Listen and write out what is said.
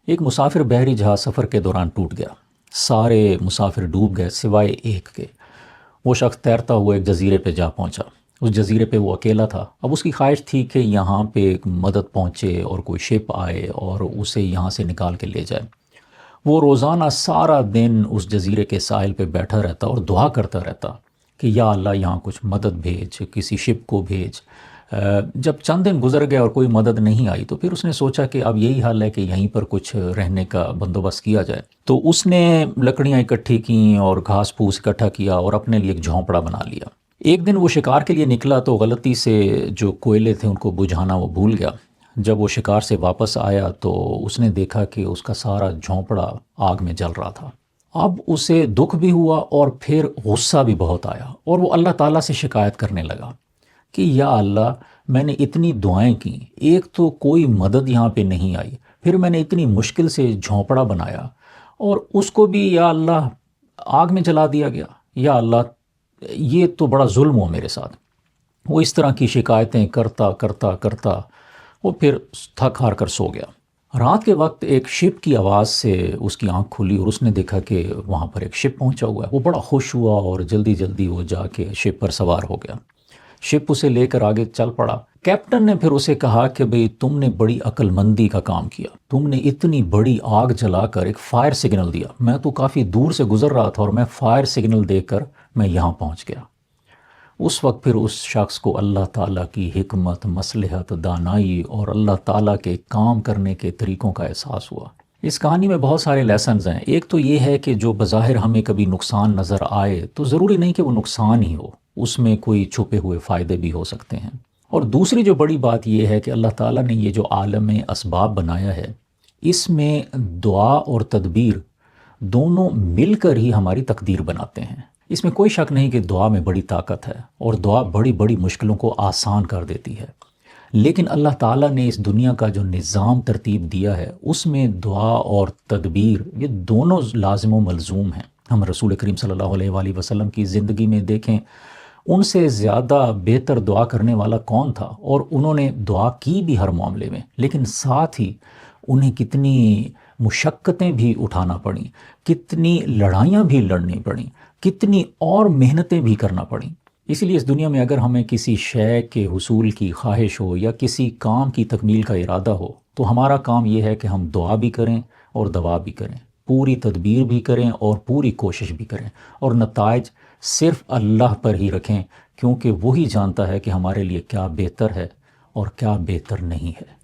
ایک مسافر بحری جہاز سفر کے دوران ٹوٹ گیا۔ سارے مسافر ڈوب گئے سوائے ایک کے۔ وہ شخص تیرتا ہوا ایک جزیرے پہ جا پہنچا۔ اس جزیرے پہ وہ اکیلا تھا۔ اب اس کی خواہش تھی کہ یہاں پہ ایک مدد پہنچے اور کوئی شپ آئے اور اسے یہاں سے نکال کے لے جائے۔ وہ روزانہ سارا دن اس جزیرے کے ساحل پہ بیٹھا رہتا اور دعا کرتا رہتا کہ یا اللہ یہاں کچھ مدد بھیج، کسی شپ کو بھیج۔ جب چند دن گزر گئے اور کوئی مدد نہیں آئی تو پھر اس نے سوچا کہ اب یہی حال ہے کہ یہیں پر کچھ رہنے کا بندوبست کیا جائے۔ تو اس نے لکڑیاں اکٹھی کیں اور گھاس پھوس اکٹھا کیا اور اپنے لیے ایک جھونپڑا بنا لیا۔ ایک دن وہ شکار کے لیے نکلا تو غلطی سے جو کوئلے تھے ان کو بجھانا وہ بھول گیا۔ جب وہ شکار سے واپس آیا تو اس نے دیکھا کہ اس کا سارا جھونپڑا آگ میں جل رہا تھا۔ اب اسے دکھ بھی ہوا اور پھر غصہ بھی بہت آیا اور وہ اللہ تعالیٰ سے شکایت کرنے لگا کہ یا اللہ میں نے اتنی دعائیں کیں، ایک تو کوئی مدد یہاں پہ نہیں آئی، پھر میں نے اتنی مشکل سے جھونپڑا بنایا اور اس کو بھی یا اللہ آگ میں جلا دیا گیا۔ یا اللہ یہ تو بڑا ظلم ہوا میرے ساتھ۔ وہ اس طرح کی شکایتیں کرتا کرتا کرتا وہ پھر تھک ہار کر سو گیا۔ رات کے وقت ایک شپ کی آواز سے اس کی آنکھ کھلی اور اس نے دیکھا کہ وہاں پر ایک شپ پہنچا ہوا ہے۔ وہ بڑا خوش ہوا اور جلدی جلدی وہ جا کے شپ پر سوار ہو گیا۔ شپ اسے لے کر آگے چل پڑا۔ کیپٹن نے پھر اسے کہا کہ بھئی تم نے بڑی عقل مندی کا کام کیا، تم نے اتنی بڑی آگ جلا کر ایک فائر سگنل دیا۔ میں تو کافی دور سے گزر رہا تھا اور میں فائر سگنل دے کر میں یہاں پہنچ گیا۔ اس وقت پھر اس شخص کو اللہ تعالیٰ کی حکمت، مصلحت، دانائی اور اللہ تعالیٰ کے کام کرنے کے طریقوں کا احساس ہوا۔ اس کہانی میں بہت سارے لیسنز ہیں۔ ایک تو یہ ہے کہ جو بظاہر ہمیں کبھی نقصان نظر آئے تو ضروری نہیں کہ وہ نقصان ہی ہو، اس میں کوئی چھپے ہوئے فائدے بھی ہو سکتے ہیں۔ اور دوسری جو بڑی بات یہ ہے کہ اللہ تعالیٰ نے یہ جو عالم اسباب بنایا ہے، اس میں دعا اور تدبیر دونوں مل کر ہی ہماری تقدیر بناتے ہیں۔ اس میں کوئی شک نہیں کہ دعا میں بڑی طاقت ہے اور دعا بڑی بڑی مشکلوں کو آسان کر دیتی ہے، لیکن اللہ تعالیٰ نے اس دنیا کا جو نظام ترتیب دیا ہے اس میں دعا اور تدبیر یہ دونوں لازم و ملزوم ہیں۔ ہم رسول کریم صلی اللہ علیہ وآلہ وسلم کی زندگی میں دیکھیں، ان سے زیادہ بہتر دعا کرنے والا کون تھا، اور انہوں نے دعا کی بھی ہر معاملے میں، لیکن ساتھ ہی انہیں کتنی مشقتیں بھی اٹھانا پڑیں، کتنی لڑائیاں بھی لڑنی پڑیں، کتنی اور محنتیں بھی کرنا پڑیں۔ اسی لیے اس دنیا میں اگر ہمیں کسی شے کے حصول کی خواہش ہو یا کسی کام کی تکمیل کا ارادہ ہو تو ہمارا کام یہ ہے کہ ہم دعا بھی کریں اور دوا بھی کریں، پوری تدبیر بھی کریں اور پوری کوشش بھی کریں، اور نتائج صرف اللہ پر ہی رکھیں، کیونکہ وہی جانتا ہے کہ ہمارے لیے کیا بہتر ہے اور کیا بہتر نہیں ہے۔